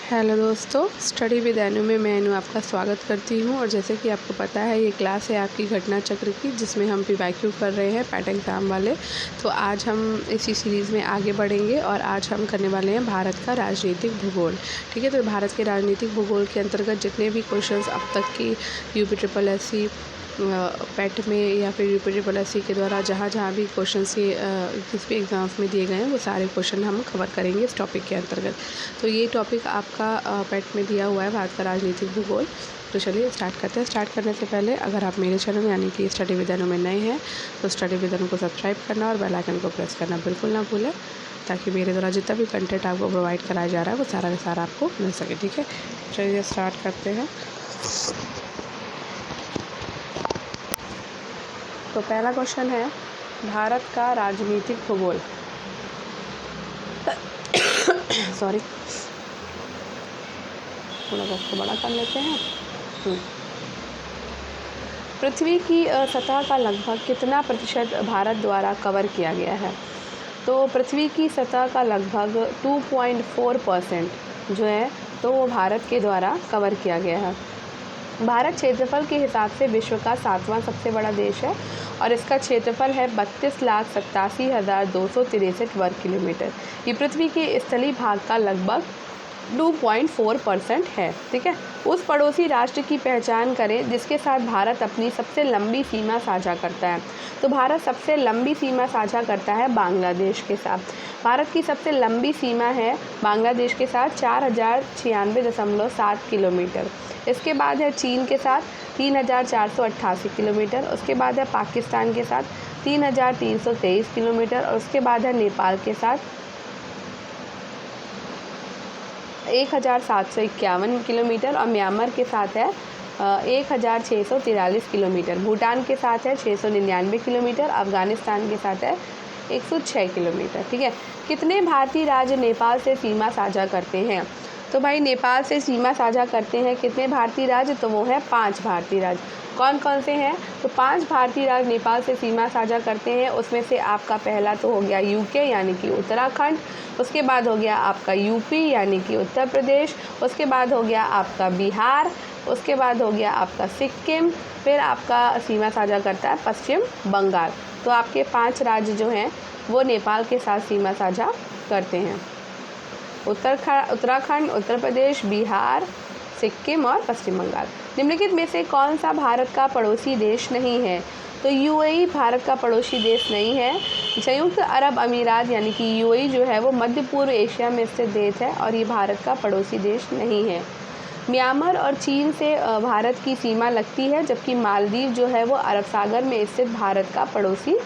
Hello दोस्तों, study with एनु में मैं एनु आपका स्वागत करती हूँ। और जैसे कि आपको पता है, ये क्लास है आपकी घटना चक्र की, जिसमें हम पीवाईक्यू कर रहे हैं पैट एग्ज़ाम वाले। तो आज हम इसी सीरीज़ में आगे बढ़ेंगे और आज हम करने वाले हैं भारत का राजनीतिक भूगोल। ठीक है, तो भारत के राजनीतिक भूगोल के अंतर्गत जितने भी क्वेश्चंस अब तक की UPSSC पैट में या फिर UPSSC के द्वारा जहाँ जहाँ भी क्वेश्चंस ये किस भी एग्ज़ाम्स में दिए गए हैं, वो सारे क्वेश्चन हम कवर करेंगे इस टॉपिक के अंतर्गत। तो ये टॉपिक आपका पैट में दिया हुआ है, भारत का राजनीतिक भूगोल। तो चलिए स्टार्ट करते हैं। स्टार्ट करने से पहले अगर आप मेरे चैनल यानी कि स्टडी विद एनु में नए हैं तो स्टडी विद एनु को सब्सक्राइब करना और बेल आइकन को प्रेस करना बिल्कुल ना भूलें, ताकि मेरे द्वारा जितना भी कंटेंट आपको प्रोवाइड कराया जा रहा है वो सारा का सारा आपको मिल सके। ठीक है, चलिए स्टार्ट करते हैं। तो पहला क्वेश्चन है भारत का राजनीतिक भूगोल। सॉरी, थोड़ा बॉक्स को बड़ा कर लेते हैं। पृथ्वी की सतह का लगभग कितना प्रतिशत भारत द्वारा कवर किया गया है? तो पृथ्वी की सतह का लगभग 2.4% जो है तो वो भारत के द्वारा कवर किया गया है। भारत क्षेत्रफल के हिसाब से विश्व का 7वां सबसे बड़ा देश है और इसका क्षेत्रफल है 32,87,263 वर्ग किलोमीटर। ये पृथ्वी के स्थलीय भाग का लगभग 2.4% है। ठीक है, उस पड़ोसी राष्ट्र की पहचान करें जिसके साथ भारत अपनी सबसे लंबी सीमा साझा करता है। तो भारत सबसे लंबी सीमा साझा करता है बांग्लादेश के साथ। भारत की सबसे लंबी सीमा है बांग्लादेश के साथ 4096.7 किलोमीटर। इसके बाद है चीन के साथ 3488 किलोमीटर। उसके बाद है पाकिस्तान के साथ 3323 किलोमीटर। और उसके बाद है नेपाल के साथ 1751 किलोमीटर और म्यांमार के साथ है 1643 किलोमीटर। भूटान के साथ है 699 किलोमीटर। अफगानिस्तान के साथ है 106 किलोमीटर। ठीक है, कितने भारतीय राज्य नेपाल से सीमा साझा करते हैं? तो भाई नेपाल से सीमा साझा करते हैं कितने भारतीय राज्य? तो वो है 5 भारतीय राज्य। कौन कौन से हैं? तो 5 भारतीय राज्य नेपाल से सीमा साझा करते हैं। उसमें से आपका पहला तो हो गया UK यानी कि उत्तराखंड। उसके बाद हो गया आपका UP यानी कि उत्तर प्रदेश। उसके बाद हो गया आपका बिहार। उसके बाद हो गया आपका सिक्किम। फिर आपका सीमा साझा करता है पश्चिम बंगाल। तो आपके 5 राज्य जो हैं वो नेपाल के साथ सीमा साझा करते हैं। उत्तराखंड, उत्तर प्रदेश, बिहार, सिक्किम और पश्चिम बंगाल। निम्नलिखित में से कौन सा भारत का पड़ोसी देश नहीं है? तो UAE भारत का पड़ोसी देश नहीं है। संयुक्त अरब अमीरात यानी कि UAE जो है वो मध्य पूर्व एशिया में स्थित देश है और ये भारत का पड़ोसी देश नहीं है। म्यांमार और चीन से भारत की सीमा लगती है, जबकि मालदीव जो है वो अरब सागर में स्थित भारत का पड़ोसी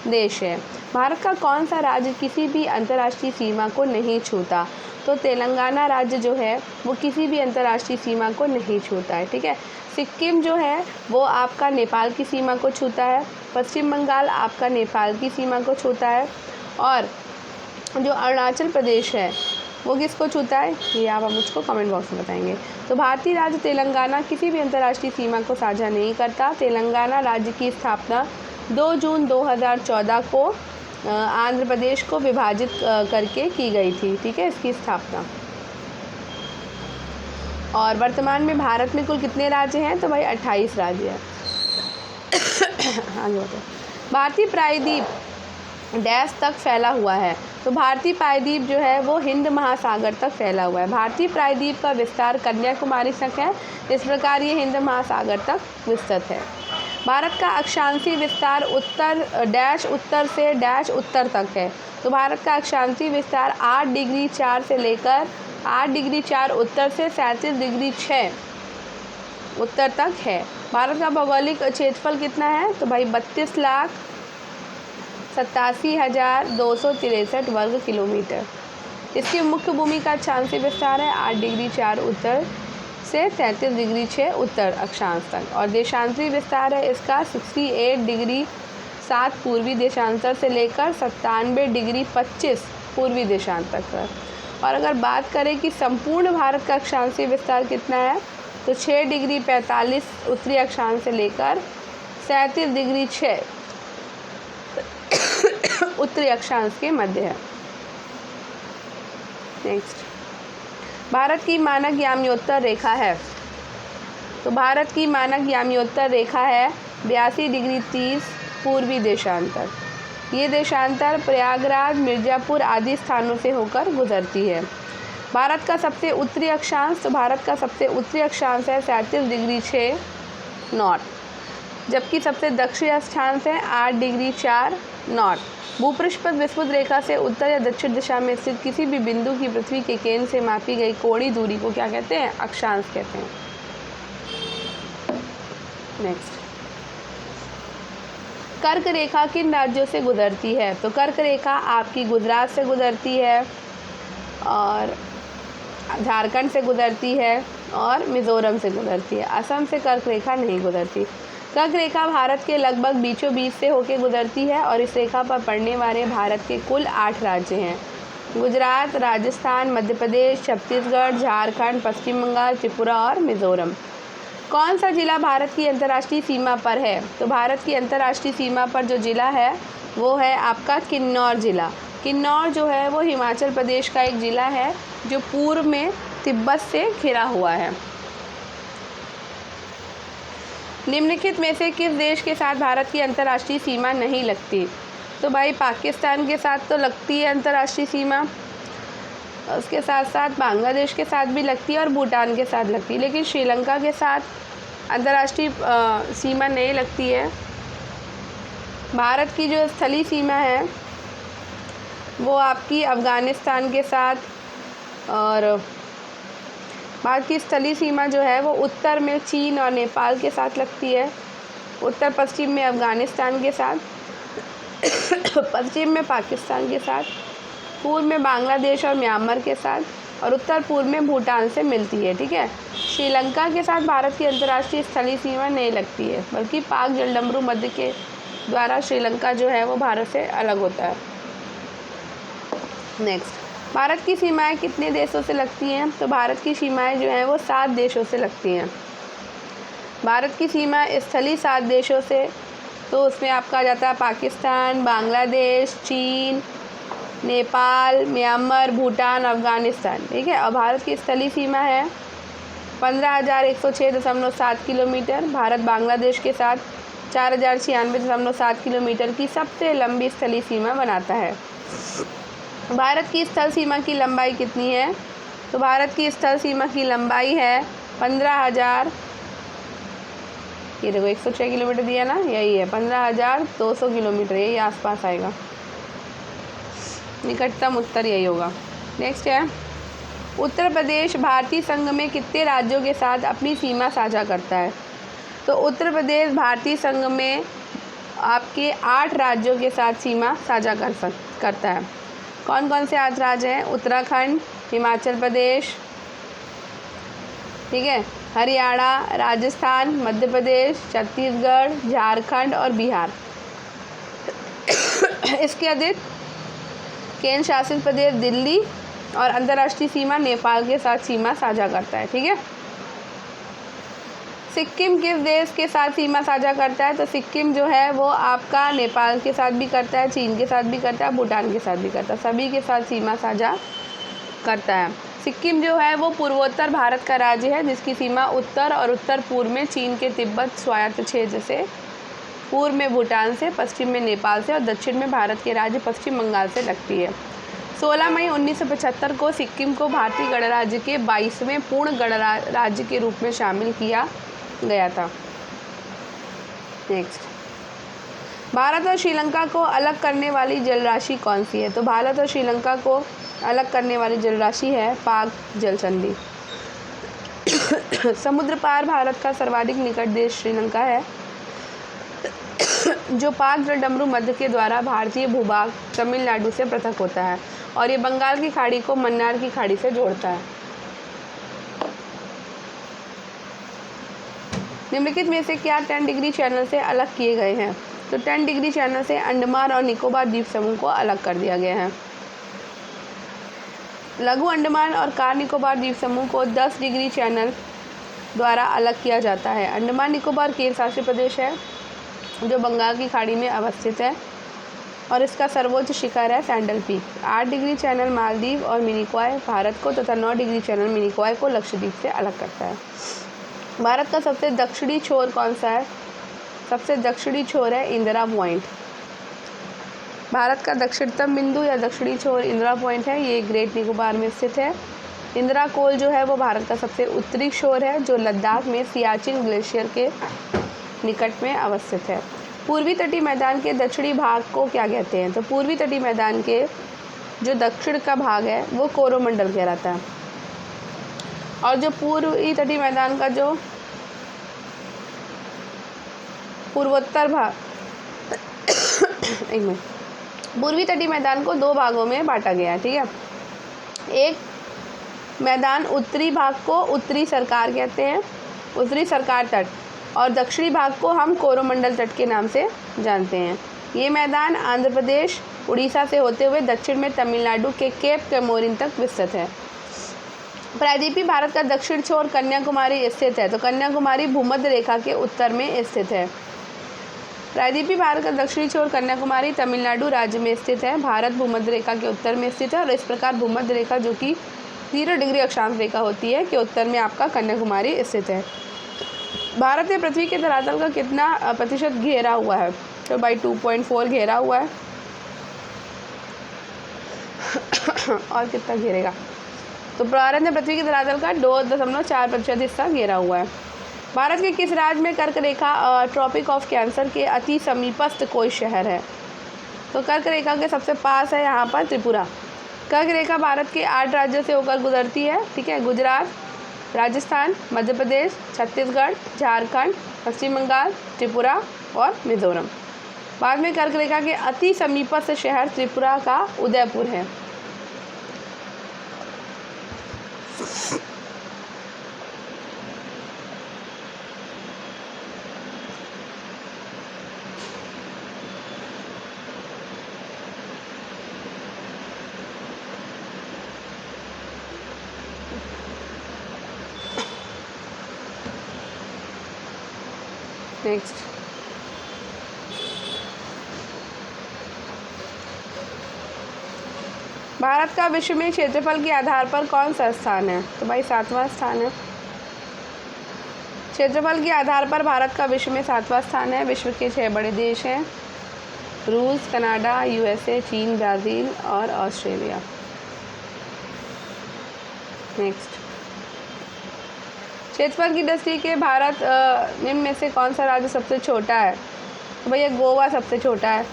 देश है। भारत का कौन सा राज्य किसी भी अंतर्राष्ट्रीय सीमा को नहीं छूता? तो तेलंगाना राज्य जो है वो किसी भी अंतर्राष्ट्रीय सीमा को नहीं छूता है। ठीक है, सिक्किम जो है वो आपका नेपाल की सीमा को छूता है। पश्चिम बंगाल आपका नेपाल की सीमा को छूता है। और जो अरुणाचल प्रदेश है वो किसको छूता है, ये आप मुझको कमेंट बॉक्स में बताएंगे। तो भारतीय राज्य तेलंगाना किसी भी अंतर्राष्ट्रीय सीमा को साझा नहीं करता। तेलंगाना राज्य की स्थापना 2 जून 2014 को आंध्र प्रदेश को विभाजित करके की गई थी। ठीक है, इसकी स्थापना। और वर्तमान में भारत में कुल कितने राज्य हैं? तो भाई 28 राज्य हैं। आगे बताओ। भारतीय प्रायद्वीप डैश तक फैला हुआ है? तो भारतीय प्रायद्वीप जो है वो हिंद महासागर तक फैला हुआ है। भारतीय प्रायद्वीप का विस्तार कन्याकुमारी तक है। इस प्रकार ये हिंद महासागर तक विस्तृत है। भारत का अक्षांशीय विस्तार उत्तर से उत्तर तक है। तो भारत का अक्षांशीय विस्तार 8 डिग्री 4 से लेकर 8 डिग्री 4 उत्तर से 37 डिग्री 6 उत्तर तक है। भारत का भौगोलिक क्षेत्रफल कितना है? तो भाई 32,87,263 वर्ग किलोमीटर। इसकी मुख्य भूमि का अक्षांशीय विस्तार है 8 डिग्री 4 उत्तर से 33 डिग्री 6 उत्तर अक्षांश तक। और देशांतरी विस्तार है इसका 68 डिग्री 7 पूर्वी देशांतर से लेकर 97 डिग्री 25 पूर्वी देशांतर तक। और अगर बात करें कि संपूर्ण भारत का अक्षांशीय विस्तार कितना है, तो 6 डिग्री 45 उत्तरी अक्षांश से लेकर 37 डिग्री 6 उत्तरी अक्षांश के मध्य है। नेक्स्ट, भारत की मानक याम्योत्तर रेखा है, तो भारत की मानक याम्योत्तर रेखा है 82 डिग्री 30 पूर्वी देशांतर। ये देशांतर प्रयागराज, मिर्ज़ापुर आदि स्थानों से होकर गुजरती है। भारत का सबसे उत्तरी अक्षांश, तो भारत का सबसे उत्तरी अक्षांश है 37 डिग्री 6 नॉर्थ, जबकि सबसे दक्षिणी अक्षांश है 8 डिग्री 4 नॉर्थ। भूपृष्ठ पर विषुवत रेखा से उत्तर या दक्षिण दिशा में स्थित किसी भी बिंदु की पृथ्वी के केंद्र से मापी गई कोणीय दूरी को क्या कहते हैं? अक्षांश कहते हैं। नेक्स्ट, कर्क रेखा किन राज्यों से गुजरती है? तो कर्क रेखा आपकी गुजरात से गुजरती है और झारखंड से गुजरती है और मिज़ोरम से गुजरती है। असम से कर्क रेखा नहीं गुजरती। कर्क रेखा भारत के लगभग बीचों बीच से होकर गुजरती है और इस रेखा पर पड़ने वाले भारत के कुल 8 राज्य हैं: गुजरात, राजस्थान, मध्य प्रदेश, छत्तीसगढ़, झारखंड, पश्चिम बंगाल, त्रिपुरा और मिज़ोरम। कौन सा जिला भारत की अंतर्राष्ट्रीय सीमा पर है? तो भारत की अंतर्राष्ट्रीय सीमा पर जो ज़िला है वो है आपका किन्नौर ज़िला। किन्नौर जो है वो हिमाचल प्रदेश का एक ज़िला है जो पूर्व में तिब्बत से घिरा हुआ है। निम्नलिखित में से किस देश के साथ भारत की अंतर्राष्ट्रीय सीमा नहीं लगती? तो भाई पाकिस्तान के साथ तो लगती है अंतर्राष्ट्रीय सीमा, उसके साथ साथ बांग्लादेश के साथ भी लगती है और भूटान के साथ लगती है, लेकिन श्रीलंका के साथ अंतर्राष्ट्रीय सीमा नहीं लगती है। भारत की जो स्थलीय सीमा है वो आपकी अफ़गानिस्तान के साथ, और भारत की स्थलीय सीमा जो है वो उत्तर में चीन और नेपाल के साथ लगती है, उत्तर पश्चिम में अफ़गानिस्तान के साथ, पश्चिम में पाकिस्तान के साथ, पूर्व में बांग्लादेश और म्यांमार के साथ, और उत्तर पूर्व में भूटान से मिलती है। ठीक है, श्रीलंका के साथ भारत की अंतर्राष्ट्रीय स्थलीय सीमा नहीं लगती है, बल्कि पाक जलडमरू मध्य के द्वारा श्रीलंका जो है वो भारत से अलग होता है। नेक्स्ट, भारत की सीमाएं कितने देशों से लगती हैं? तो भारत की सीमाएं जो हैं वो 7 देशों से लगती हैं। भारत की सीमा स्थलीय 7 देशों से, तो उसमें आपका आ जाता है पाकिस्तान, बांग्लादेश, चीन, नेपाल, म्यांमार, भूटान, अफ़गानिस्तान। ठीक है, और भारत की स्थलीय सीमा है 15,106.7 किलोमीटर। भारत बांग्लादेश के साथ 4,096.7 किलोमीटर की सबसे लंबी स्थलीय सीमा बनाता है। भारत की स्थल सीमा की लंबाई कितनी है? तो भारत की स्थल सीमा की लंबाई है 15,000, ये देखो 106 किलोमीटर दिया ना, यही है 15,200 किलोमीटर, यही आसपास आएगा, निकटतम उत्तर यही होगा। नेक्स्ट है, उत्तर प्रदेश भारतीय संघ में कितने राज्यों के साथ अपनी सीमा साझा करता है? तो उत्तर प्रदेश भारतीय संघ में आपके 8 राज्यों के साथ सीमा साझा करता है। कौन कौन से 8 राज्य हैं? उत्तराखंड, हिमाचल प्रदेश, ठीक है, हरियाणा, राजस्थान, मध्य प्रदेश, छत्तीसगढ़, झारखंड और बिहार। इसके अतिरिक्त केंद्र शासित प्रदेश दिल्ली और अंतर्राष्ट्रीय सीमा नेपाल के साथ सीमा साझा करता है। ठीक है, सिक्किम किस देश के साथ सीमा साझा करता है? तो सिक्किम जो है वो आपका नेपाल के साथ भी करता है, चीन के साथ भी करता है, भूटान के साथ भी करता है, सभी के साथ सीमा साझा करता है। सिक्किम जो है वो पूर्वोत्तर भारत का राज्य है जिसकी सीमा उत्तर और उत्तर पूर्व में चीन के तिब्बत स्वायत्त क्षेत्र से, पूर्व में भूटान से, पश्चिम में नेपाल से और दक्षिण में भारत के राज्य पश्चिम बंगाल से लगती है। 16 मई 1975 को सिक्किम को भारतीय गणराज्य के 22वें पूर्ण गणराज्य के रूप में शामिल किया गया था। नेक्स्ट, भारत और श्रीलंका को अलग करने वाली जलराशि कौन सी है? तो भारत और श्रीलंका को अलग करने वाली जलराशि है पाक जल संधि। समुद्र पार भारत का सर्वाधिक निकट देश श्रीलंका है जो पाक जलडमरू मध्य के द्वारा भारतीय भूभाग तमिलनाडु से पृथक होता है और ये बंगाल की खाड़ी को मन्नार की खाड़ी से जोड़ता है। निम्नलिखित में से क्या 10 डिग्री चैनल से अलग किए गए हैं? तो 10 डिग्री चैनल से अंडमान और निकोबार द्वीप समूह को अलग कर दिया गया है। लघु अंडमान और कार निकोबार द्वीप समूह को 10 डिग्री चैनल द्वारा अलग किया जाता है। अंडमान निकोबार केंद्र शासित प्रदेश है जो बंगाल की खाड़ी में अवस्थित है। और इसका सर्वोच्च शिखर है sandal peak. 8 degree channel Maldives और मिनिकॉय भारत को तथा 9 डिग्री चैनल मिनिकॉय को लक्षद्वीप से अलग करता है। भारत का सबसे दक्षिणी छोर कौन सा है? सबसे दक्षिणी छोर है इंदिरा पॉइंट। भारत का दक्षिणतम बिंदु या दक्षिणी छोर इंदिरा पॉइंट है, ये ग्रेट निकोबार में स्थित है। इंदिरा कोल जो है वो भारत का सबसे उत्तरी छोर है, जो लद्दाख में सियाचिन ग्लेशियर के निकट में अवस्थित है। पूर्वी तटीय मैदान के दक्षिणी भाग को क्या कहते हैं? तो पूर्वी तटीय मैदान के जो दक्षिण का भाग है वो कोरोमंडल कहलाता है, और जो पूर्वी तटीय मैदान का जो पूर्वोत्तर भाग एक मिनट, पूर्वी तटीय मैदान को 2 भागों में बांटा गया है, ठीक है। एक मैदान उत्तरी भाग को उत्तरी सरकार कहते हैं, उत्तरी सरकार तट, और दक्षिणी भाग को हम कोरोमंडल तट के नाम से जानते हैं। ये मैदान आंध्र प्रदेश उड़ीसा से होते हुए दक्षिण में तमिलनाडु के केप कैमोरिन तक विस्तृत है। प्रायद्वीपीय भारत का दक्षिण छोर कन्याकुमारी स्थित है, तो कन्याकुमारी भूमध्य रेखा के उत्तर में स्थित है। प्रायद्वीपीय भारत का दक्षिणी छोर कन्याकुमारी तमिलनाडु राज्य में स्थित है। भारत भूमध्य रेखा के उत्तर में स्थित है, और इस प्रकार भूमध्य रेखा जो कि 0 डिग्री अक्षांश रेखा होती है के उत्तर में आपका कन्याकुमारी स्थित है। भारत ने पृथ्वी के धरातल का कितना प्रतिशत घेरा हुआ है? तो भाई 2.4 घेरा हुआ है। और कितना घेरेगा? तो भारत ने पृथ्वी के धरातल का 2.4% हिस्सा घेरा हुआ है। भारत के किस राज्य में कर्क रेखा ट्रॉपिक ऑफ कैंसर के अति समीपस्थ कोई शहर है? तो कर्क रेखा के सबसे पास है यहाँ पर त्रिपुरा। कर्क रेखा भारत के 8 राज्यों से होकर गुजरती है, ठीक है। गुजरात, राजस्थान, मध्य प्रदेश, छत्तीसगढ़, झारखंड, पश्चिम बंगाल, त्रिपुरा और मिजोरम। बाद में कर्क रेखा के अति समीपस्थ शहर त्रिपुरा का उदयपुर है। नेक्स्ट, भारत का विश्व में क्षेत्रफल के आधार पर कौन सा स्थान है? तो भाई 7वां स्थान है। क्षेत्रफल के आधार पर भारत का विश्व में 7वां स्थान है। विश्व के 6 बड़े देश हैं: रूस, कनाडा, यूएसए, चीन, ब्राज़ील और ऑस्ट्रेलिया। नेक्स्ट, क्षेत्रफल की दृष्टि के भारत निम्न में से कौन सा राज्य सबसे छोटा है? तो भैया गोवा सबसे छोटा है,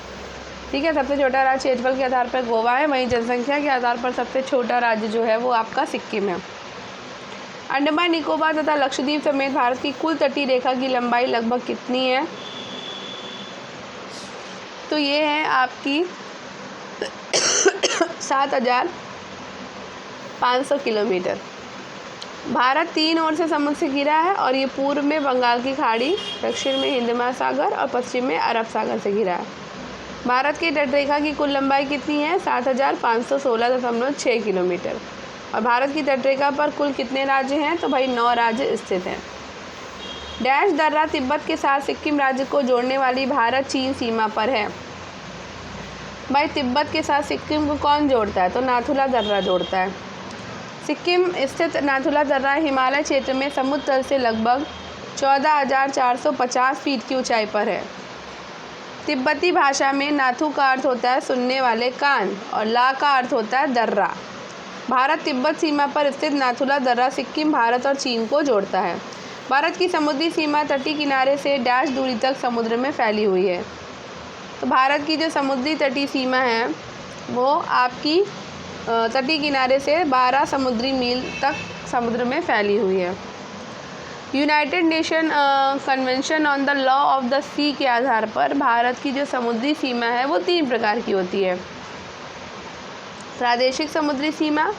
ठीक है। सबसे छोटा राज्य क्षेत्रफल के आधार पर गोवा है। वहीं जनसंख्या के आधार पर सबसे छोटा राज्य जो है वो आपका सिक्किम है। अंडमान निकोबार तथा लक्षद्वीप समेत भारत की कुल तटीय रेखा की लंबाई लगभग कितनी है? तो ये है आपकी 7,500 किलोमीटर। भारत 3 ओर से समुद्र से घिरा है, और ये पूर्व में बंगाल की खाड़ी, दक्षिण में हिंद महासागर और पश्चिम में अरब सागर से घिरा है। भारत की तटरेखा की कुल लंबाई कितनी है? 7,516.6 किलोमीटर। और भारत की तटरेखा पर कुल कितने राज्य हैं? तो भाई 9 राज्य स्थित हैं। डैश दर्रा तिब्बत के साथ सिक्किम राज्य को जोड़ने वाली भारत चीन सीमा पर है। भाई तिब्बत के साथ सिक्किम को कौन जोड़ता है? तो नाथुला दर्रा जोड़ता है। सिक्किम स्थित नाथुला दर्रा हिमालय क्षेत्र में समुद्र तल से लगभग 14,450 फीट की ऊंचाई पर है। तिब्बती भाषा में नाथु का अर्थ होता है सुनने वाले कान, और ला का अर्थ होता है दर्रा। भारत तिब्बत सीमा पर स्थित नाथुला दर्रा सिक्किम, भारत और चीन को जोड़ता है। भारत की समुद्री सीमा तटीय किनारे से डैश दूरी तक समुद्र में फैली हुई है। तो भारत की जो समुद्री तटीय सीमा है वो आपकी तटीय किनारे से 12 समुद्री मील तक समुद्र में फैली हुई है। United Nation convention on the law of the sea के आधार पर भारत की जो समुद्री सीमा है वो 3 प्रकार की होती है। प्रादेशिक समुद्री सीमा,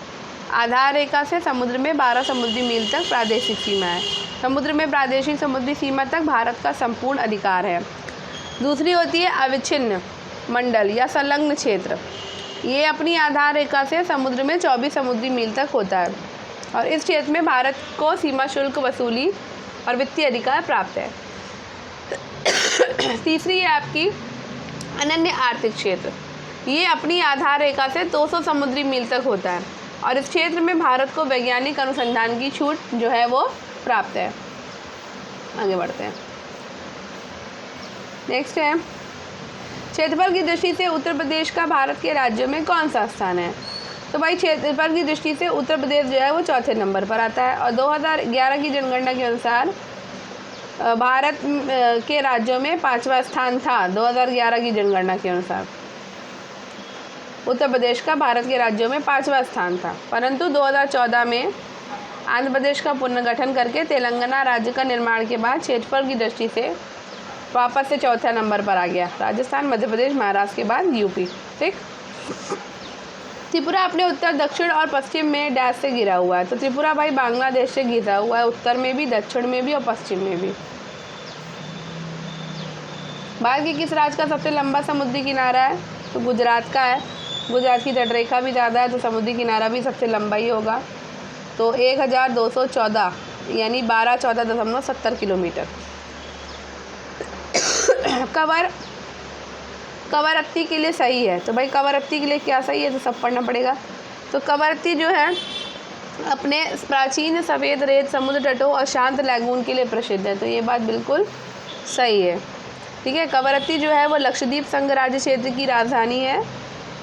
आधार रेखा से समुद्र में 12 समुद्री मील तक प्रादेशिक सीमा है। समुद्र में प्रादेशिक समुद्री सीमा तक भारत का संपूर्ण अधिकार है। दूसरी होती है अविच्छिन्न मंडल या संलग्न क्षेत्र। ये अपनी आधार रेखा से समुद्र में 24 समुद्री मील तक होता है, और इस क्षेत्र में भारत को सीमा शुल्क वसूली और वित्तीय अधिकार प्राप्त है। तीसरी है आपकी अनन्य आर्थिक क्षेत्र, ये अपनी आधार रेखा से 200 समुद्री मील तक होता है और इस क्षेत्र में भारत को वैज्ञानिक अनुसंधान की छूट जो है वो प्राप्त है। आगे बढ़ते हैं। नेक्स्ट है, क्षेत्रफल की दृष्टि से उत्तर प्रदेश का भारत के राज्यों में कौन सा स्थान है? तो भाई क्षेत्रफल की दृष्टि से उत्तर प्रदेश जो है वो चौथे नंबर पर आता है और 2011 की जनगणना के अनुसार भारत के राज्यों में 5वां स्थान था। 2011 की जनगणना के अनुसार उत्तर प्रदेश का भारत के राज्यों में 5वां स्थान था, परंतु 2014 में आंध्र प्रदेश का पुनर्गठन करके तेलंगाना राज्य का निर्माण के बाद क्षेत्रफल की दृष्टि से वापस से चौथा नंबर पर आ गया। राजस्थान, मध्य प्रदेश, महाराष्ट्र के बाद यूपी। ठीक। त्रिपुरा अपने उत्तर, दक्षिण और पश्चिम में डैश से घिरा हुआ है। तो त्रिपुरा भाई बांग्लादेश से घिरा हुआ है, उत्तर में भी, दक्षिण में भी और पश्चिम में भी। भारत के किस राज्य का सबसे लंबा समुद्री किनारा है? तो गुजरात का है। गुजरात की तटरेखा भी ज़्यादा है तो समुद्री किनारा भी सबसे लंबा ही होगा। तो 1214 यानी 1214.70 किलोमीटर। कवरत्ती के लिए सही है। तो भाई कवरत्ती के लिए क्या सही है तो सब पढ़ना पड़ेगा। तो कवरत्ती जो है अपने प्राचीन सफ़ेद रेत समुद्र तटों और शांत लैगून के लिए प्रसिद्ध है। तो ये बात बिल्कुल सही है। ठीक है। कवरत्ती जो है वो लक्षद्वीप संघ राज्य क्षेत्र की राजधानी है।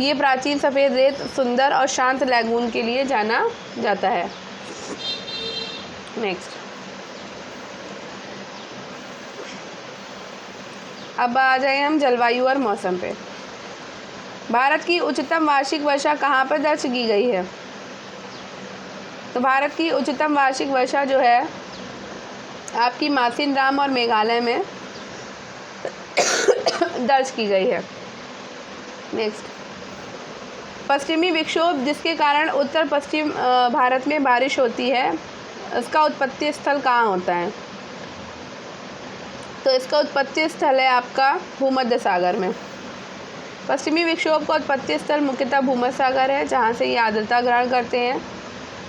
ये प्राचीन सफ़ेद रेत, सुंदर और शांत लैगून के लिए जाना जाता है। नेक्स्ट, अब आ जाए हम जलवायु और मौसम पे। भारत की उच्चतम वार्षिक वर्षा कहाँ पर दर्ज की गई है? तो भारत की उच्चतम वार्षिक वर्षा जो है आपकी मासिनराम और मेघालय में दर्ज की गई है। नेक्स्ट, पश्चिमी विक्षोभ जिसके कारण उत्तर पश्चिम भारत में बारिश होती है, इसका उत्पत्ति स्थल कहाँ होता है? तो इसका उत्पत्ति स्थल है आपका भूमध्य सागर में। पश्चिमी विक्षोभ का उत्पत्ति स्थल मुख्यतः भूमध्य सागर है, जहाँ से ये आर्द्रता ग्रहण करते हैं।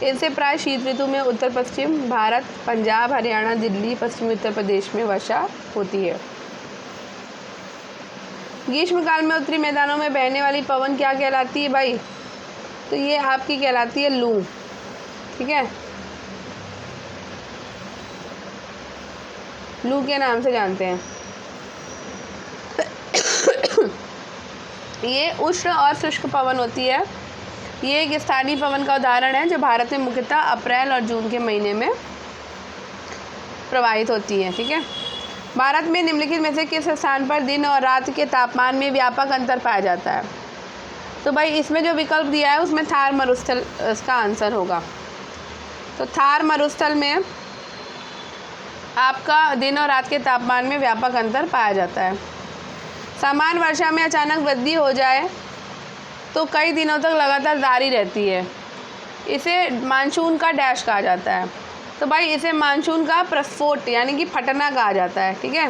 इनसे प्राय शीत ऋतु में उत्तर पश्चिम भारत, पंजाब, हरियाणा, दिल्ली, पश्चिमी उत्तर प्रदेश में वर्षा होती है। ग्रीष्मकाल में उत्तरी मैदानों में बहने वाली पवन क्या कहलाती है भाई? तो ये आपकी कहलाती है लू। ठीक है, लू के नाम से जानते हैं। ये उष्ण और शुष्क पवन होती है। ये एक स्थानीय पवन का उदाहरण है जो भारत में मुख्यतः अप्रैल और जून के महीने में प्रवाहित होती है। ठीक है। भारत में निम्नलिखित में से किस स्थान पर दिन और रात के तापमान में व्यापक अंतर पाया जाता है? तो भाई इसमें जो विकल्प दिया है उसमें थार मरुस्थल इसका आंसर होगा। तो थार मरुस्थल में आपका दिन और रात के तापमान में व्यापक अंतर पाया जाता है। सामान्य वर्षा में अचानक वृद्धि हो जाए तो कई दिनों तक लगातार जारी रहती है। इसे मानसून का डैश कहा जाता है। तो भाई इसे मानसून का प्रस्फोट यानी कि फटना कहा जाता है। ठीक है।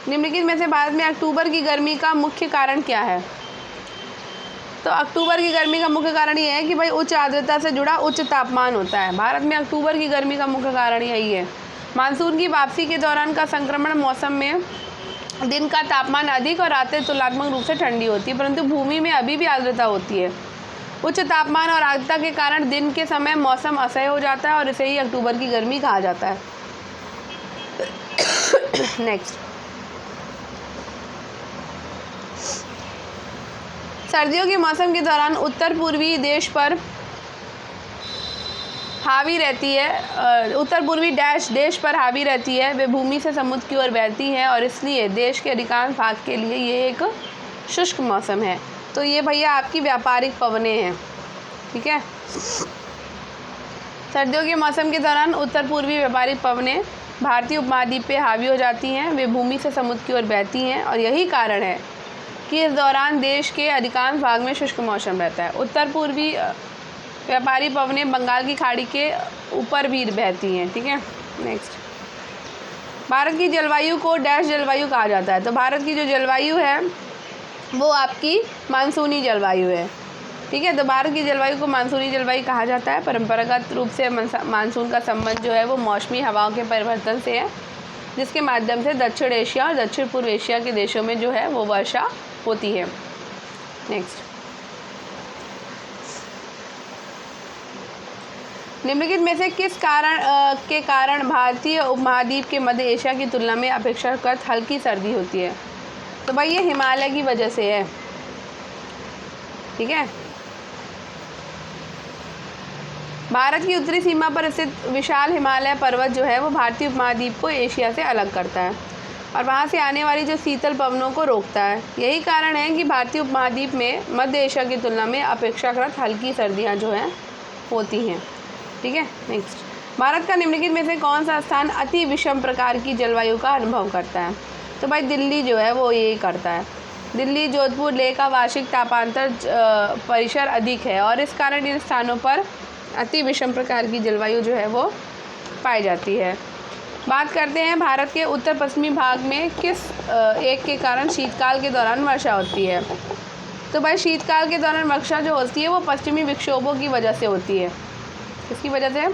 निम्नलिखित में से भारत में अक्टूबर की गर्मी का मुख्य कारण क्या है? तो अक्टूबर की गर्मी का मुख्य कारण ये है कि भाई उच्च आर्द्रता से जुड़ा उच्च तापमान होता है। भारत में अक्टूबर की गर्मी का मुख्य कारण यही है। मानसून की वापसी के दौरान का संक्रमण मौसम में दिन का तापमान अधिक और रातें तुलनात्मक रूप से ठंडी होती है, परंतु भूमि में अभी भी आर्द्रता होती है। उच्च तापमान और आर्द्रता के कारण दिन के समय मौसम असह्य हो जाता है और इसे ही अक्टूबर की गर्मी कहा जाता है। नेक्स्ट, सर्दियों के मौसम के दौरान उत्तर पूर्वी देश पर हावी रहती है, उत्तर पूर्वी देश पर हावी रहती है। वे भूमि से समुद्र की ओर बहती हैं और इसलिए देश के अधिकांश भाग के लिए ये एक शुष्क मौसम है। तो ये भैया आपकी व्यापारिक पवनें हैं। ठीक है। सर्दियों के मौसम के दौरान उत्तर पूर्वी व्यापारिक पवनें भारतीय उपमहाद्वीप पे हावी हो जाती हैं। वे भूमि से समुद्र की ओर बहती हैं और यही कारण है कि इस दौरान देश के अधिकांश भाग में शुष्क मौसम रहता है। उत्तर पूर्वी व्यापारी पवनें बंगाल की खाड़ी के ऊपर भी बहती हैं। ठीक है। नेक्स्ट, भारत की जलवायु को डैश जलवायु कहा जाता है। तो भारत की जो जलवायु है वो आपकी मानसूनी जलवायु है। ठीक है। तो भारत की जलवायु को मानसूनी जलवायु कहा जाता है। परंपरागत रूप से मानसून का संबंध जो है वो मौसमी हवाओं के परिवर्तन से है, जिसके माध्यम से दक्षिण एशिया और दक्षिण पूर्व एशिया के देशों में जो है वो वर्षा होती है। नेक्स्ट, निम्नलिखित में से किस कारण भारतीय उपमहाद्वीप के मध्य एशिया की तुलना में अपेक्षाकृत हल्की सर्दी होती है? तो भाई ये हिमालय की वजह से है। ठीक है। भारत की उत्तरी सीमा पर स्थित विशाल हिमालय पर्वत जो है वो भारतीय उपमहाद्वीप को एशिया से अलग करता है और वहाँ से आने वाली जो शीतल पवनों को रोकता है। यही कारण है कि भारतीय उपमहाद्वीप में मध्य एशिया की तुलना में अपेक्षाकृत हल्की सर्दियाँ जो हैं होती हैं। ठीक है। नेक्स्ट, भारत का निम्नलिखित में से कौन सा स्थान अति विषम प्रकार की जलवायु का अनुभव करता है? तो भाई दिल्ली जो है वो यही करता है। दिल्ली जोधपुर लेह का वार्षिक तापांतर परिसर अधिक है और इस कारण इन स्थानों पर अति विषम प्रकार की जलवायु जो है वो पाई जाती है। बात करते हैं भारत के उत्तर पश्चिमी भाग में किस एक के कारण शीतकाल के दौरान वर्षा होती है? तो भाई शीतकाल के दौरान वर्षा जो होती है वो पश्चिमी विक्षोभों की वजह से होती है। किसकी वजह से?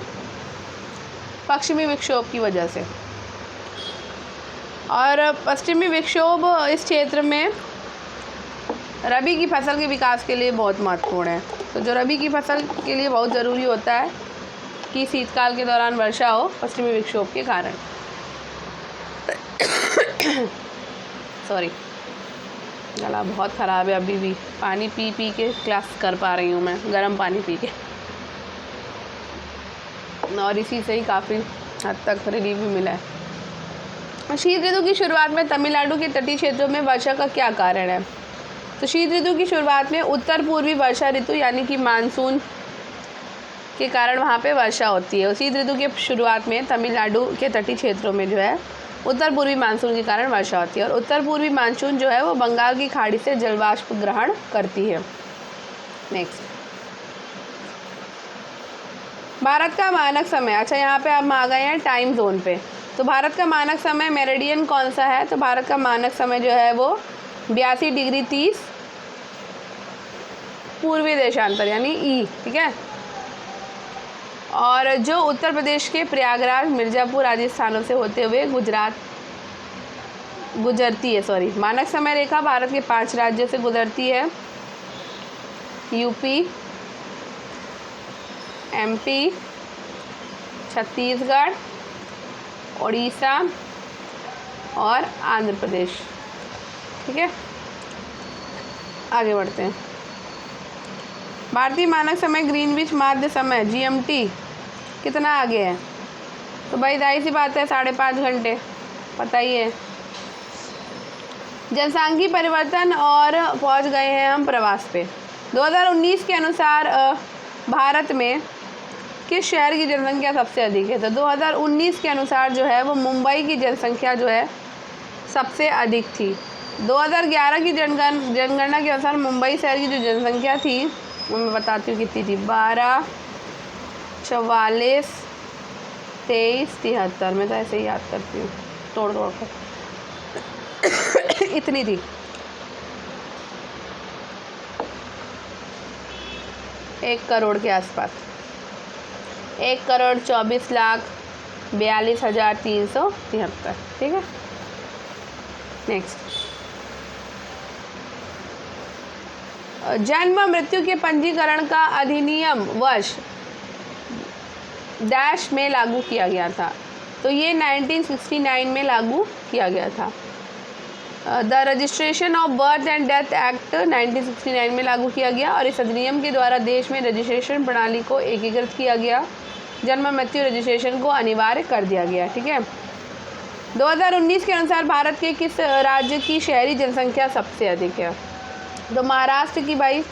पश्चिमी विक्षोभ की वजह से। और पश्चिमी विक्षोभ इस क्षेत्र में रबी की फसल के विकास के लिए बहुत महत्वपूर्ण है। तो जो रबी की फसल के लिए बहुत ज़रूरी होता है कि शीतकाल के दौरान वर्षा हो पश्चिमी विक्षोभ के कारण। सॉरी, गला बहुत ख़राब है अभी भी, पानी पी पी के क्लास कर पा रही हूँ मैं, गर्म पानी पी के, और इसी से ही काफ़ी हद तक रिलीफ भी मिला है। शीत ऋतु की शुरुआत में तमिलनाडु के तटीय क्षेत्रों में वर्षा का क्या कारण है? तो शीत ऋतु की शुरुआत में उत्तर पूर्वी वर्षा ऋतु यानी कि मानसून के कारण वहाँ पे वर्षा होती है। शीत ऋतु के शुरुआत में तमिलनाडु के तटीय क्षेत्रों में जो है उत्तर पूर्वी मानसून के कारण वर्षा होती है और उत्तर पूर्वी मानसून जो है वो बंगाल की खाड़ी से जलवाष्प ग्रहण करती है। नेक्स्ट, भारत का मानक समय। अच्छा, यहाँ पे हम आ गए हैं टाइम जोन पे। तो भारत का मानक समय मेरिडियन कौन सा है? तो भारत का मानक समय जो है वो 82 डिग्री 30 पूर्वी देशांतर यानी ई। ठीक है। और जो उत्तर प्रदेश के प्रयागराज, मिर्ज़ापुर आदि स्थानों से होते हुए गुजरती है। मानक समय रेखा भारत के 5 राज्यों से गुजरती है: यूपी, एमपी, छत्तीसगढ़, उड़ीसा और आंध्र प्रदेश। ठीक है। आगे बढ़ते हैं। भारतीय मानक समय ग्रीनविच माध्य समय जीएमटी कितना आगे है? तो भाई जाहिर सी बात है 5.5 घंटे, पता ही है। जनसांख्यिकीय परिवर्तन और पहुंच गए हैं हम प्रवास पे। 2019 के अनुसार भारत में किस शहर की जनसंख्या सबसे अधिक है? तो 2019 के अनुसार जो है वो मुंबई की जनसंख्या जो है सबसे अधिक थी। 2011 की जनगणना के अनुसार मुंबई शहर की जो जनसंख्या थी वो मैं बताती हूँ कितनी थी, 12, 44, 23, 73। मैं तो ऐसे ही याद करती हूँ तोड़ कर इतनी थी। एक करोड़ के आसपास, 1,24,42,373। ठीक है। नेक्स्ट, जन्म मृत्यु के पंजीकरण का अधिनियम वर्ष डैश में लागू किया गया था। तो ये 1969 में लागू किया गया था। The registration of birth and death act 1969 में लागू किया गया और इस अधिनियम के द्वारा देश में रजिस्ट्रेशन प्रणाली को एकीकृत किया गया। जन्म मृत्यु रजिस्ट्रेशन को अनिवार्य कर दिया गया। ठीक है। 2019 के अनुसार भारत के किस राज्य की शहरी जनसंख्या सबसे अधिक है? तो महाराष्ट्र की, भाई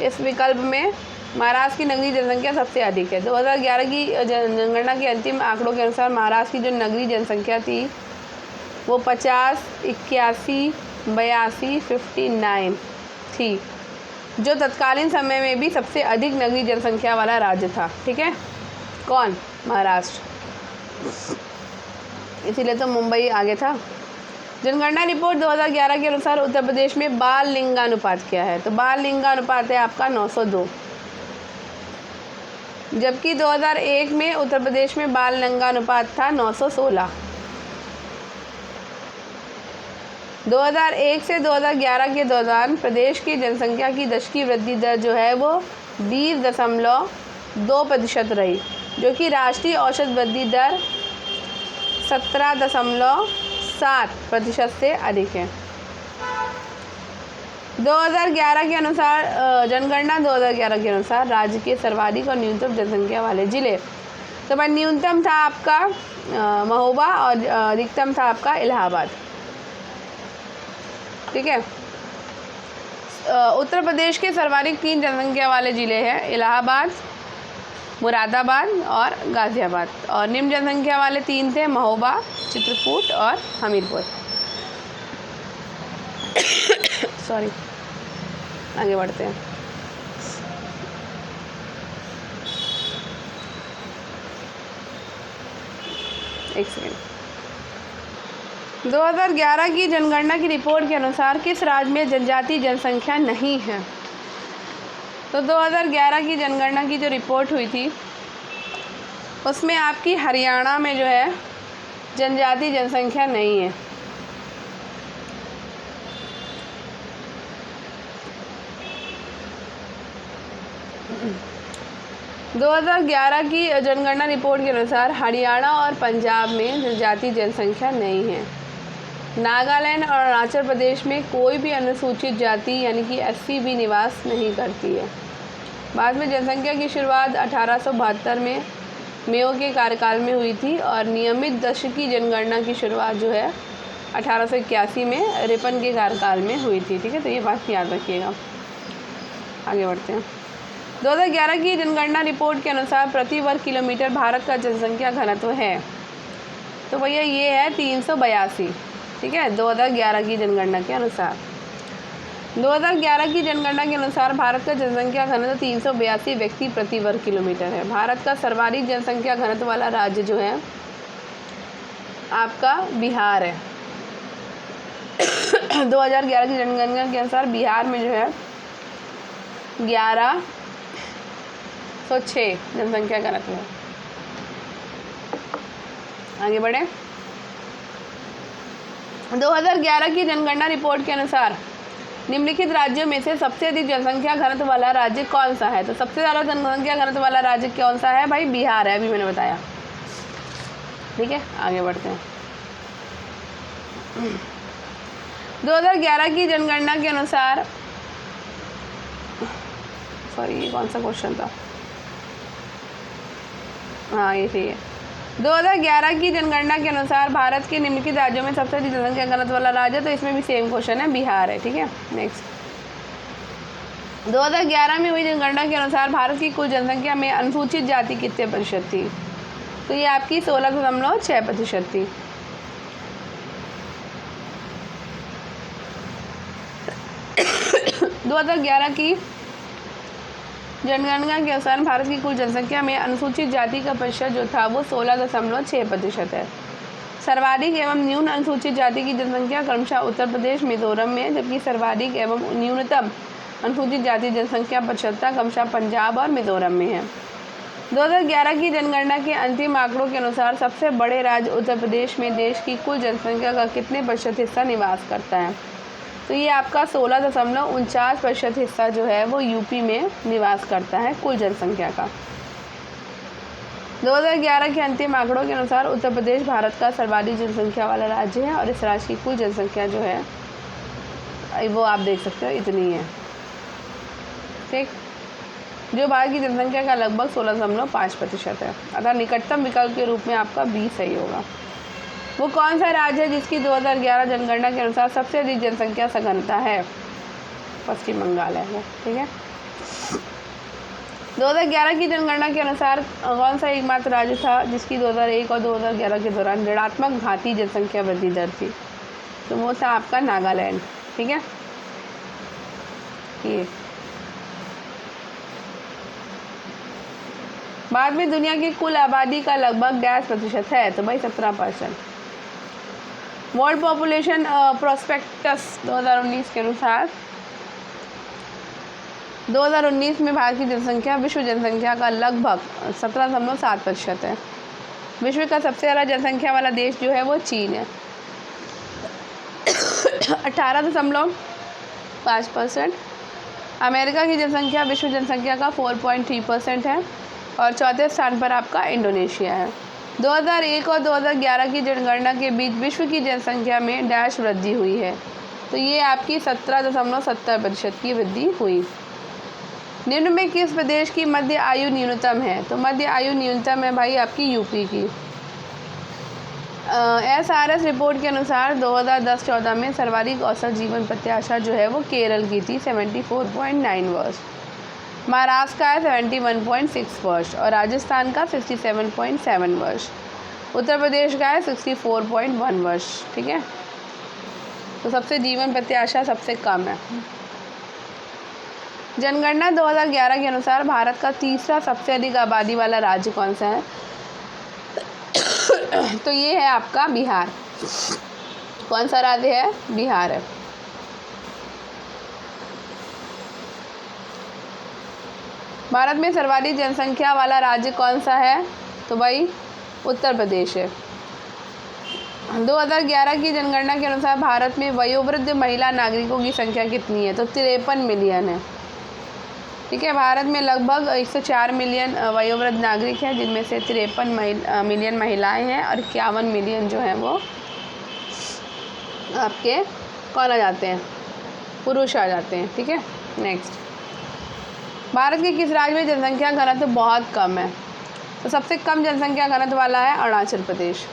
इस विकल्प में महाराष्ट्र की नगरीय जनसंख्या सबसे अधिक है। 2011 की जनगणना के अंतिम आंकड़ों के अनुसार महाराष्ट्र की जो नगरीय जनसंख्या थी वो 50, 81, 82, 59 थी, जो तत्कालीन समय में भी सबसे अधिक नगरीय जनसंख्या वाला राज्य था। ठीक है। कौन? महाराष्ट्र। इसीलिए तो मुंबई आगे था। जनगणना रिपोर्ट 2011 के अनुसार उत्तर प्रदेश में बाल लिंगानुपात क्या है? तो बाल लिंगानुपात है आपका 902, जबकि 2001 में उत्तर प्रदेश में बाल लिंगानुपात था 916। 2001 से 2011 के दौरान प्रदेश की जनसंख्या की दशकीय वृद्धि दर जो है वो 20.2% रही, जो कि राष्ट्रीय औसत वृद्धि दर 17.7% से अधिक है। 2011 के अनुसार जनगणना 2011 के अनुसार राज्य के सर्वाधिक और न्यूनतम जनसंख्या वाले जिले, तो भाई न्यूनतम था आपका महोबा और अधिकतम था आपका इलाहाबाद। ठीक है। उत्तर प्रदेश के सर्वाधिक 3 जनसंख्या वाले जिले हैं इलाहाबाद, मुरादाबाद और गाज़ियाबाद, और निम्न जनसंख्या वाले 3 थे महोबा, चित्रकूट और हमीरपुर। सॉरी, आगे बढ़ते हैं। एक सेकेंड। 2011 की जनगणना की रिपोर्ट के अनुसार किस राज्य में जनजातीय जनसंख्या नहीं है? तो 2011 की जनगणना की जो रिपोर्ट हुई थी उसमें आपकी हरियाणा में जो है जनजातीय जनसंख्या नहीं है। - 2011 की जनगणना रिपोर्ट के अनुसार हरियाणा और पंजाब में जनजातीय जनसंख्या नहीं है। नागालैंड और अरुणाचल प्रदेश में कोई भी अनुसूचित जाति यानी कि एससी भी निवास नहीं करती है। बाद में जनसंख्या की शुरुआत 1872 में मेयो के कार्यकाल में हुई थी और नियमित दशकीय जनगणना की शुरुआत जो है 1881 में रिपन के कार्यकाल में हुई थी। ठीक है, तो ये बात याद रखिएगा। आगे बढ़ते हैं। 2011 की जनगणना रिपोर्ट के अनुसार प्रति वर्ग किलोमीटर भारत का जनसंख्या घनत्व है, तो भैया ये है 382। ठीक है, 2011 की जनगणना के अनुसार 2011 की जनगणना के अनुसार भारत का जनसंख्या घनत्व 382 व्यक्ति प्रति वर्ग किलोमीटर है। भारत का सर्वाधिक जनसंख्या घनत्व वाला राज्य जो है आपका बिहार है। 2011 की जनगणना के अनुसार बिहार में जो है 1106 जनसंख्या घनत्व है। आगे बढ़े। 2011 की जनगणना रिपोर्ट के अनुसार निम्नलिखित राज्यों में से सबसे अधिक जनसंख्या घनत्व वाला राज्य कौन सा है? तो सबसे ज़्यादा जनसंख्या घनत्व वाला राज्य कौन सा है? भाई बिहार है, अभी मैंने बताया। ठीक है, आगे बढ़ते हैं। 2011 की जनगणना के अनुसार, सॉरी ये कौन सा क्वेश्चन था? हाँ ये सही है। 2011 की जनगणना के अनुसार भारत के निम्नलिखित राज्यों में सबसे अधिक जनसंख्या घनत्व वाला राज्य, तो इसमें भी सेम क्वेश्चन है, बिहार है। ठीक है, नेक्स्ट। 2011 में हुई जनगणना के अनुसार भारत की कुल जनसंख्या में अनुसूचित जाति कितने प्रतिशत थी? तो ये आपकी 16.6% थी। - 2011 की जनगणना के अनुसार भारत की कुल जनसंख्या में अनुसूचित जाति का प्रतिशत जो था वो 16.6% है। सर्वाधिक एवं न्यून अनुसूचित जाति की जनसंख्या क्रमशः उत्तर प्रदेश, मिजोरम में, जबकि सर्वाधिक एवं न्यूनतम अनुसूचित जाति जनसंख्या प्रतिशतता क्रमशः पंजाब और मिजोरम में है। 2011 की जनगणना के अंतिम आंकड़ों के अनुसार सबसे बड़े राज्य उत्तर प्रदेश में देश की कुल जनसंख्या का कितने प्रतिशत हिस्सा निवास करता है? तो ये आपका 16.49% हिस्सा जो है वो यूपी में निवास करता है कुल जनसंख्या का। 2011 के अंतिम आंकड़ों के अनुसार उत्तर प्रदेश भारत का सर्वाधिक जनसंख्या वाला राज्य है और इस राज्य की कुल जनसंख्या जो है वो आप देख सकते हो इतनी है। ठीक, जो भारत की जनसंख्या का लगभग 16.5% है। अतः निकटतम विकल्प के रूप में आपका बी सही होगा। वो कौन सा राज्य है जिसकी 2011 जनगणना के अनुसार सबसे अधिक जनसंख्या सघनता है? पश्चिम बंगाल है वो। ठीक है, 2011 की जनगणना के अनुसार कौन सा एकमात्र राज्य था जिसकी 2001 और 2011 के दौरान ऋणात्मक घातीय जनसंख्या वृद्धि दर थी? तो वो था आपका नागालैंड। ठीक है, ये बाद में दुनिया की कुल आबादी का लगभग 10% है, तो भाई 17%। वर्ल्ड पॉपुलेशन प्रोस्पेक्टस 2019 के अनुसार 2019 में भारत की जनसंख्या विश्व जनसंख्या का लगभग 17.7% है। विश्व का सबसे ज़्यादा जनसंख्या वाला देश जो है वो चीन है 18.5%। अमेरिका की जनसंख्या विश्व जनसंख्या का 4.3% है और चौथे स्थान पर आपका इंडोनेशिया है। 2001 और 2011 की जनगणना के बीच विश्व की जनसंख्या में डैश वृद्धि हुई है, तो ये आपकी 17.70% की वृद्धि हुई। निम्न में किस प्रदेश की मध्य आयु न्यूनतम है? तो मध्य आयु न्यूनतम है भाई आपकी यूपी की। SRS रिपोर्ट के अनुसार 2010-14 में सर्वाधिक औसत जीवन प्रत्याशा जो है वो केरल की थी 74.9 वर्ष, महाराष्ट्र का है 71.6 वर्ष और राजस्थान का 67.7 वर्ष, उत्तर प्रदेश का है 64.1 वर्ष। ठीक है, तो सबसे जीवन प्रत्याशा सबसे कम है। जनगणना 2011 के अनुसार भारत का तीसरा सबसे अधिक आबादी वाला राज्य कौन सा है? तो ये है आपका बिहार। कौन सा राज्य है? बिहार है। भारत में सर्वाधिक जनसंख्या वाला राज्य कौन सा है? तो भाई उत्तर प्रदेश है। 2011 की जनगणना के अनुसार भारत में वयोवृद्ध महिला नागरिकों की संख्या कितनी है? तो 53 मिलियन है। ठीक है, भारत में लगभग 104 मिलियन वयोवृद्ध नागरिक हैं, जिनमें से 53 मिलियन महिलाएं हैं और 51 मिलियन जो हैं वो आपके कौन आ जाते हैं? पुरुष आ जाते हैं। ठीक है, नेक्स्ट, भारत के किस राज्य में जनसंख्या घनत्व बहुत कम है? तो सबसे कम जनसंख्या घनत्व वाला है अरुणाचल प्रदेश।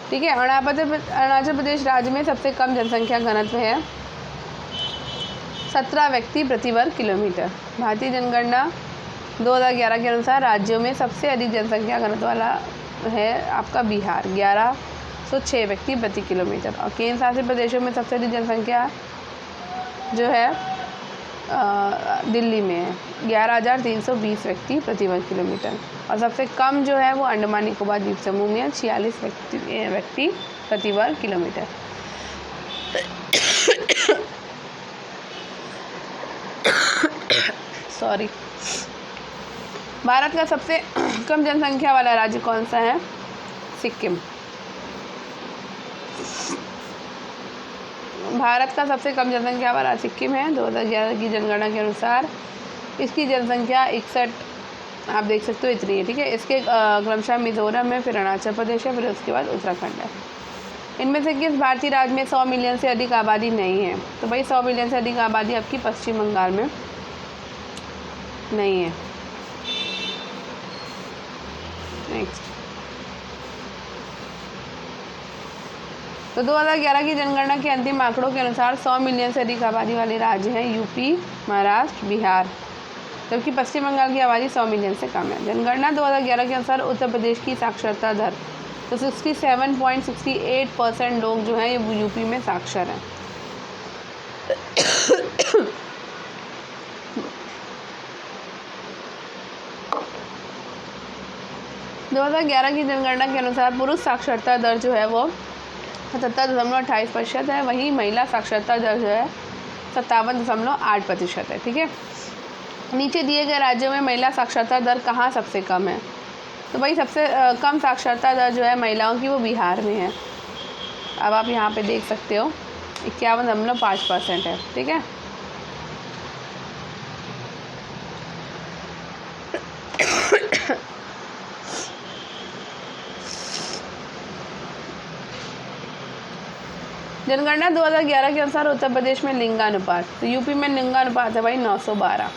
ठीक है, अरुणाचल प्रदेश राज्य में सबसे कम जनसंख्या घनत्व है 17 व्यक्ति प्रति वर्ग किलोमीटर। भारतीय जनगणना 2011 के अनुसार राज्यों में सबसे अधिक जनसंख्या घनत्व वाला है आपका बिहार, 1106 व्यक्ति प्रति किलोमीटर, और केंद्र शासित प्रदेशों में सबसे अधिक जनसंख्या जो है दिल्ली में है, 11,320 व्यक्ति प्रति वर्ग किलोमीटर, और सबसे कम जो है वो अंडमान निकोबार द्वीप समूह में 46 व्यक्ति प्रति वर्ग किलोमीटर। सॉरी, भारत का सबसे कम जनसंख्या वाला राज्य कौन सा है? सिक्किम। भारत का सबसे कम जनसंख्या वाला सिक्किम है। 2011 की जनगणना के अनुसार इसकी जनसंख्या 61 आप देख सकते हो इतनी है। ठीक है, इसके क्रमशः मिजोरम है, फिर अरुणाचल प्रदेश है, फिर उसके बाद उत्तराखंड है। इनमें से किस भारतीय राज्य में 100 मिलियन से अधिक आबादी नहीं है? तो भाई 100 मिलियन से अधिक आबादी आपकी पश्चिम बंगाल में नहीं है। नेक्स्ट, तो 2011 की जनगणना के अंतिम आंकड़ों के अनुसार 100 मिलियन से अधिक आबादी वाले राज्य हैं यूपी, महाराष्ट्र, बिहार, जबकि पश्चिम बंगाल की आबादी 100 मिलियन से कम है। जनगणना 2011 के अनुसार उत्तर प्रदेश की साक्षरता दर तो 67.68% लोग जो हैं ये यूपी में साक्षर हैं। 2011 की जनगणना के अनुसार पुरुष साक्षरता दर जो है वो 77.28% है, वहीं महिला साक्षरता दर जो है 57.8% है। ठीक है, नीचे दिए गए राज्यों में महिला साक्षरता दर कहाँ सबसे कम है? तो भाई सबसे कम साक्षरता दर जो है महिलाओं की वो बिहार में है। अब आप यहाँ पे देख सकते हो 51.5% है। ठीक है, जनगणना 2011 के अनुसार उत्तर प्रदेश में लिंगानुपात, तो यूपी में लिंगानुपात है भाई 912,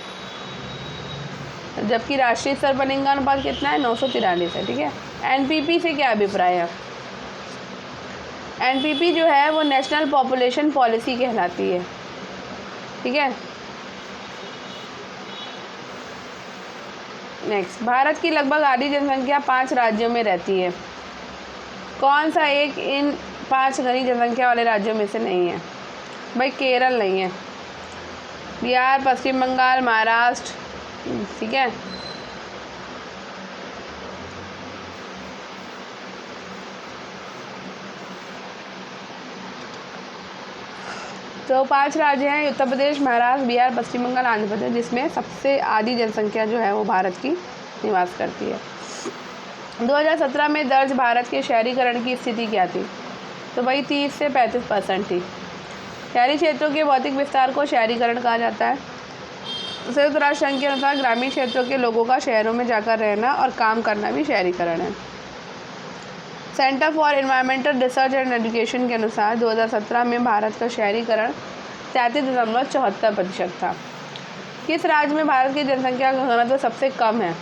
जबकि राष्ट्रीय स्तर पर लिंगानुपात कितना है? 943 है। ठीक है, एनपीपी से क्या अभिप्राय है? एनपीपी जो है वो नेशनल पॉपुलेशन पॉलिसी कहलाती है। ठीक है, नेक्स्ट, भारत की लगभग आधी जनसंख्या 5 राज्यों में रहती है। कौन सा एक इन 5 घनी जनसंख्या वाले राज्यों में से नहीं है? भाई केरल नहीं है, बिहार, पश्चिम बंगाल, महाराष्ट्र। ठीक है, तो 5 राज्य हैं, उत्तर प्रदेश, महाराष्ट्र, बिहार, पश्चिम बंगाल, आंध्र प्रदेश, जिसमें सबसे आधी जनसंख्या जो है वो भारत की निवास करती है। 2017 में दर्ज भारत के शहरीकरण की स्थिति क्या थी? तो भाई 30 से 35% थी। शहरी क्षेत्रों के भौतिक विस्तार को शहरीकरण कहा जाता है। संयुक्त राष्ट्र संघ के अनुसार ग्रामीण क्षेत्रों के लोगों का शहरों में जाकर रहना और काम करना भी शहरीकरण है। Centre for environmental research and education के अनुसार 2017 में भारत का शहरीकरण 33.74% था। किस राज्य में भारत की जनसंख्या का घनत्व सबसे कम है?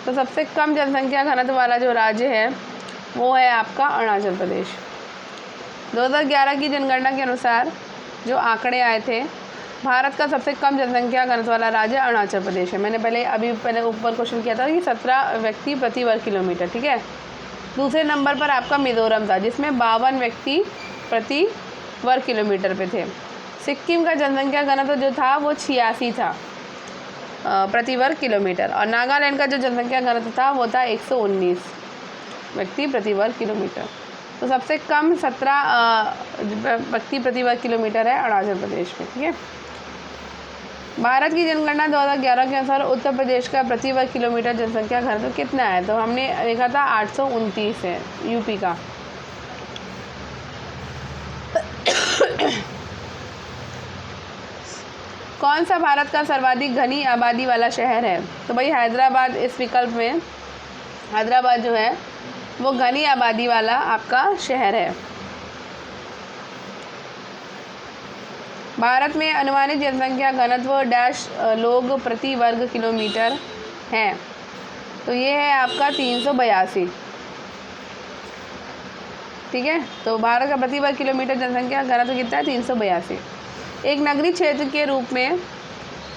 तो सबसे कम जनसंख्या घनत्व वाला जो राज्य है वो है आपका अरुणाचल प्रदेश। 2011 की जनगणना के अनुसार जो आंकड़े आए थे, भारत का सबसे कम जनसंख्या घनत्व वाला राज्य अरुणाचल प्रदेश है। मैंने पहले ऊपर क्वेश्चन किया था कि 17 व्यक्ति प्रति वर्ग किलोमीटर, ठीक है। दूसरे नंबर पर आपका मिज़ोरम था, जिसमें 52 व्यक्ति प्रति वर्ग किलोमीटर पे थे। सिक्किम का जनसंख्या घनत्व जो था वो 86 था प्रति वर्ग किलोमीटर, और नागालैंड का जो जनसंख्या घनत्व था वो था 119 व्यक्ति प्रति वर्ग किलोमीटर। तो सबसे कम 17 व्यक्ति प्रति वर्ग किलोमीटर है अरुणाचल प्रदेश में, ठीक है। भारत की जनगणना 2011 के अनुसार उत्तर प्रदेश का प्रति वर्ग किलोमीटर जनसंख्या घनत्व कितना है? तो हमने देखा था 829 है यूपी का। कौन सा भारत का सर्वाधिक घनी आबादी वाला शहर है? तो भाई हैदराबाद, इस विकल्प में हैदराबाद जो है वो घनी आबादी वाला आपका शहर है। भारत में अनुमानित जनसंख्या घनत्व डैश लोग प्रति वर्ग किलोमीटर है, तो ये है आपका 382, ठीक है। तो भारत का प्रति वर्ग किलोमीटर जनसंख्या घनत्व कितना है? 382। एक नगरीय क्षेत्र के रूप में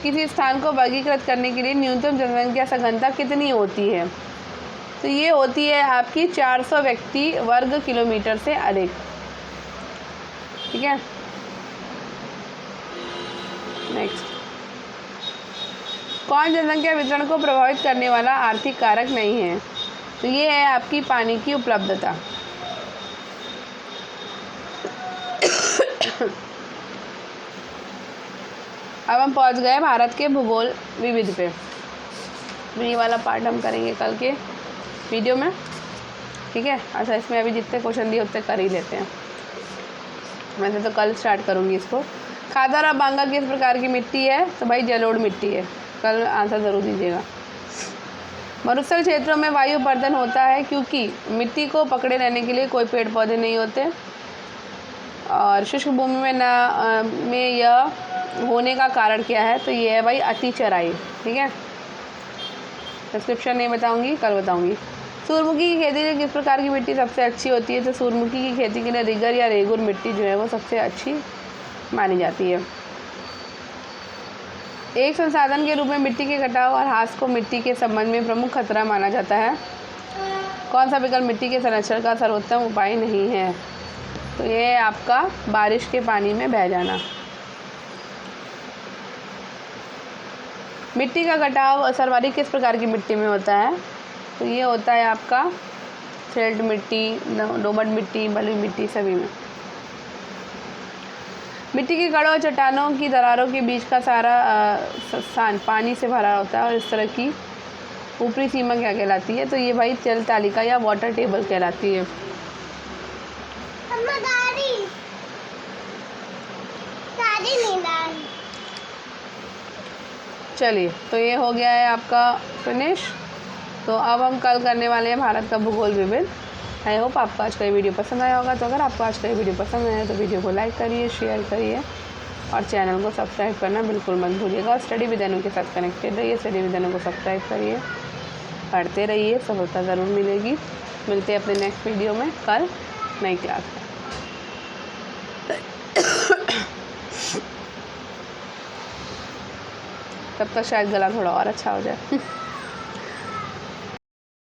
किसी स्थान को वर्गीकृत करने के लिए न्यूनतम जनसंख्या सघनता कितनी होती है? तो ये होती है आपकी 400 व्यक्ति वर्ग किलोमीटर से अधिक, ठीक है। नेक्स्ट, कौन जनसंख्या वितरण को प्रभावित करने वाला आर्थिक कारक नहीं है? तो ये है आपकी पानी की उपलब्धता। अब हम पहुंच गए भारत के भूगोल विविध पे। ये वाला पार्ट हम करेंगे कल के वीडियो में, ठीक है। अच्छा, इसमें अभी जितने क्वेश्चन दिए उतने कर ही लेते हैं। वैसे तो कल स्टार्ट करूँगी इसको। खादर और बांगा किस प्रकार की मिट्टी है? तो भाई जलोढ़ मिट्टी है। कल आंसर ज़रूर दीजिएगा। मरुस्थल क्षेत्रों में वायु अपरदन होता है क्योंकि मिट्टी को पकड़े रहने के लिए कोई पेड़ पौधे नहीं होते, और शुष्क भूमि में यह होने का कारण क्या है? तो ये है भाई अति चराई, ठीक है। डिस्क्रिप्शन नहीं बताऊंगी, कल बताऊंगी। सूरजमुखी की खेती के लिए किस प्रकार की मिट्टी सबसे अच्छी होती है? तो सूरजमुखी की खेती के लिए रिगर या रेगुर मिट्टी जो है वो सबसे अच्छी मानी जाती है। एक संसाधन के रूप में मिट्टी के कटाव और ह्रास को मिट्टी के संबंध में प्रमुख खतरा माना जाता है। कौन सा विकल्प मिट्टी के संरक्षण का सर्वोत्तम उपाय नहीं है? तो ये है आपका बारिश के पानी में बह जाना। मिट्टी का कटाव सर्वाधिक किस प्रकार की मिट्टी में होता है? तो ये होता है आपका सिल्ट मिट्टी, दोमट मिट्टी, बलुई मिट्टी, सभी में। मिट्टी के कणों और चट्टानों की दरारों के बीच का सारा स्थान पानी से भरा होता है, और इस तरह की ऊपरी सीमा क्या कहलाती है? तो ये भाई जल तालिका या वाटर टेबल कहलाती है। चलिए, तो ये हो गया है आपका फिनिश। तो अब हम कल करने वाले हैं भारत का भूगोल विविध। आई होप आपको आज का ये वीडियो पसंद आया होगा। तो अगर आपको आज का ये वीडियो पसंद आया तो वीडियो को लाइक करिए, शेयर करिए, और चैनल को सब्सक्राइब करना बिल्कुल मत भूलिएगा। और स्टडी विद अनु के साथ कनेक्टेड रहिए। स्टडी विद अनु को सब्सक्राइब करिए, पढ़ते रहिए, सफलता ज़रूर मिलेगी। मिलते हैं अपने नेक्स्ट वीडियो में कल नई क्लास में। तब तक शायद गला थोड़ा और अच्छा हो जाए।